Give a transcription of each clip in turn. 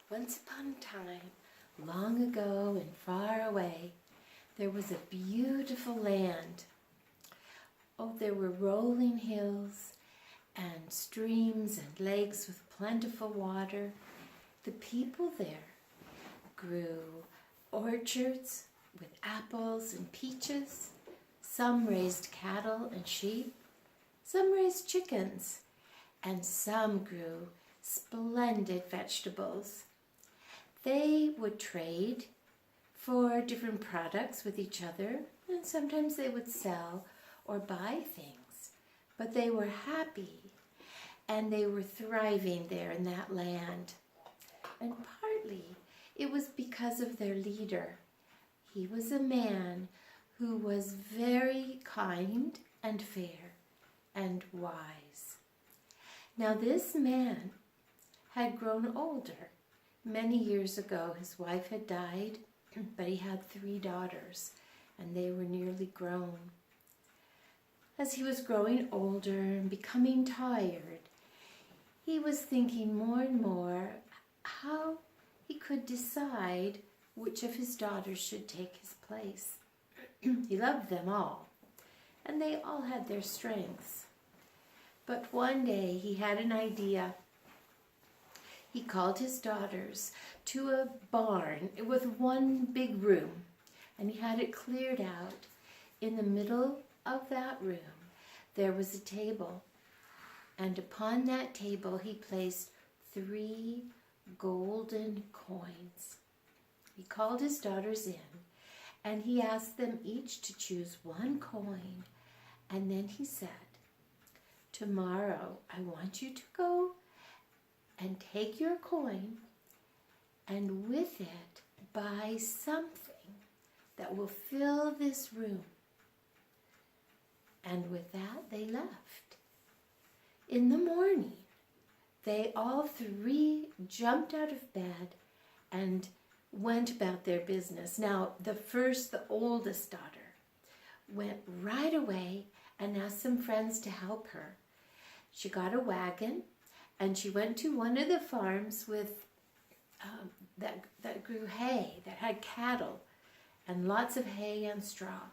Once upon a time, long ago and far away, there was a beautiful land. Oh, there were rolling hills and streams and lakes with plentiful water. The people there grew orchards with apples and peaches. Some raised cattle and sheep. Some raised chickens. And some grew splendid vegetables. They would trade for different products with each other, and sometimes they would sell or buy things. But they were happy, and they were thriving there in that land. And partly it was because of their leader. He was a man who was very kind and fair and wise. Now this man had grown older. Many years ago his wife had died, but he had 3 daughters, and they were nearly grown. As he was growing older and becoming tired, he was thinking more and more how he could decide which of his daughters should take his place. He loved them all, and they all had their strengths. But one day he had an idea. He called his daughters to a barn with one big room, and he had it cleared out. In the middle of that room, there was a table, and upon that table he placed 3 golden coins. He called his daughters in, and he asked them each to choose one coin, and then he said, "Tomorrow I want you to go and take your coin, and with it buy something that will fill this room." And with that they left. In the morning, they all 3 jumped out of bed and went about their business. Now, the oldest daughter, went right away and asked some friends to help her. She got a wagon, and she went to one of the farms with that grew hay, that had cattle, and lots of hay and straw.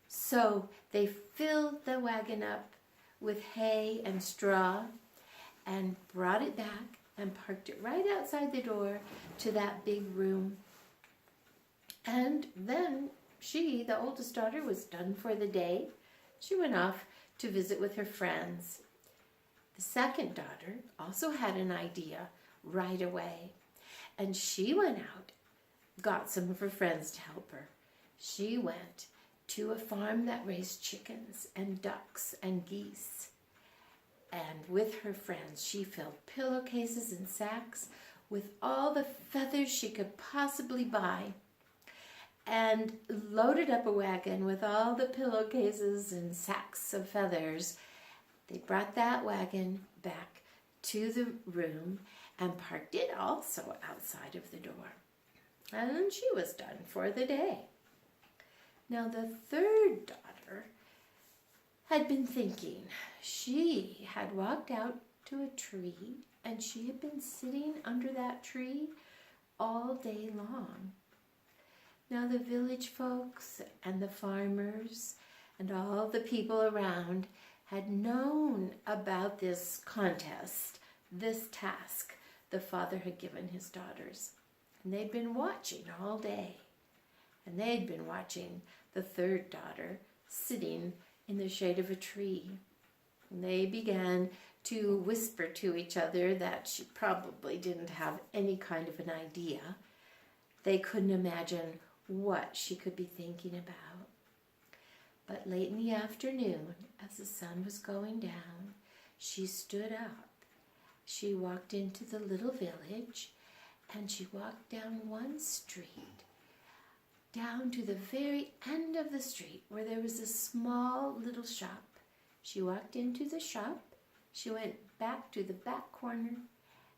So they filled the wagon up with hay and straw and brought it back and parked it right outside the door to that big room. And then she, the oldest daughter, was done for the day. She went off to visit with her friends. The second daughter also had an idea right away, and she went out, got some of her friends to help her. She went to a farm that raised chickens and ducks and geese, and with her friends she filled pillowcases and sacks with all the feathers she could possibly buy, and loaded up a wagon with all the pillowcases and sacks of feathers. They brought that wagon back to the room and parked it also outside of the door. And she was done for the day. Now the third daughter had been thinking. She had walked out to a tree, and she had been sitting under that tree all day long. Now the village folks and the farmers and all the people around had known about this contest, this task the father had given his daughters. And they'd been watching all day. And they'd been watching the third daughter sitting in the shade of a tree. And they began to whisper to each other that she probably didn't have any kind of an idea. They couldn't imagine what she could be thinking about. But late in the afternoon, as the sun was going down, she stood up. She walked into the little village, and she walked down one street, down to the very end of the street where there was a small little shop. She walked into the shop, she went back to the back corner,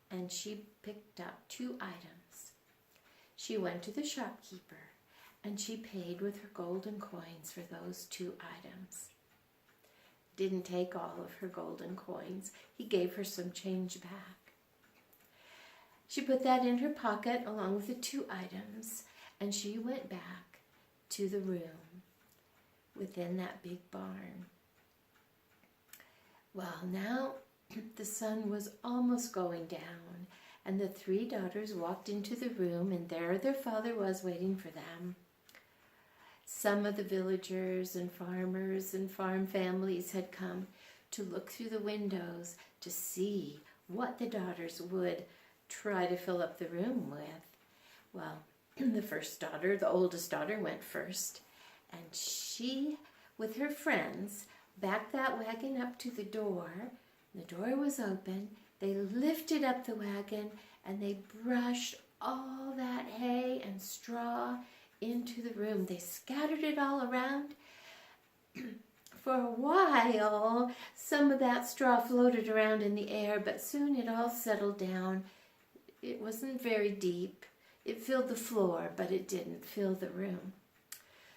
and she picked up 2 items. She went to the shopkeeper, and she paid with her golden coins for those 2 items. Didn't take all of her golden coins. He gave her some change back. She put that in her pocket along with the 2 items, and she went back to the room within that big barn. Well, now the sun was almost going down, and the 3 daughters walked into the room, and there their father was waiting for them. Some of the villagers and farmers and farm families had come to look through the windows to see what the daughters would try to fill up the room with. Well, the first daughter, the oldest daughter, went first, and she, with her friends, backed that wagon up to the door. The door was open. They lifted up the wagon and they brushed all that hay and straw into the room. They scattered it all around. For a while, some of that straw floated around in the air, but soon it all settled down. It wasn't very deep. It filled the floor, but it didn't fill the room.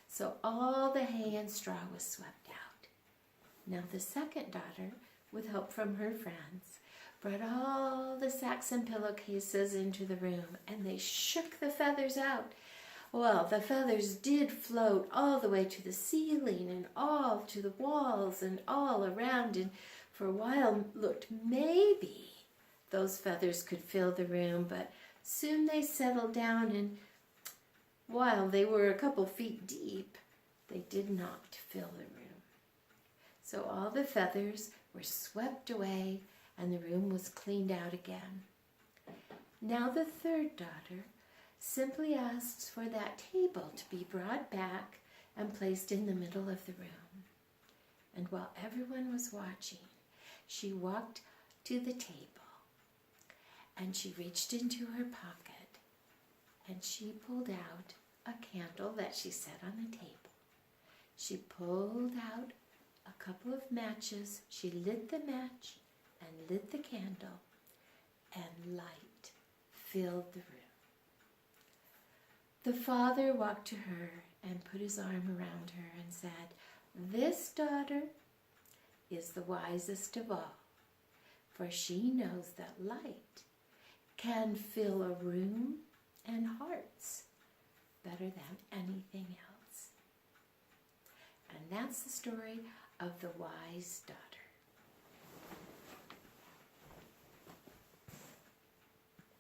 So all the hay and straw was swept out. Now the second daughter, with help from her friends, brought all the sacks and pillowcases into the room, and they shook the feathers out. Well, the feathers did float all the way to the ceiling and all to the walls and all around, and for a while it looked maybe those feathers could fill the room, but soon they settled down, and while they were a couple feet deep, they did not fill the room. So all the feathers were swept away, and the room was cleaned out again. Now the third daughter simply asks for that table to be brought back and placed in the middle of the room. And while everyone was watching, she walked to the table, and she reached into her pocket, and she pulled out a candle that she set on the table. She pulled out a couple of matches. She lit the match and lit the candle, and light filled the room. The father walked to her and put his arm around her and said, "This daughter is the wisest of all, for she knows that light can fill a room and hearts better than anything else." And that's the story of the wise daughter.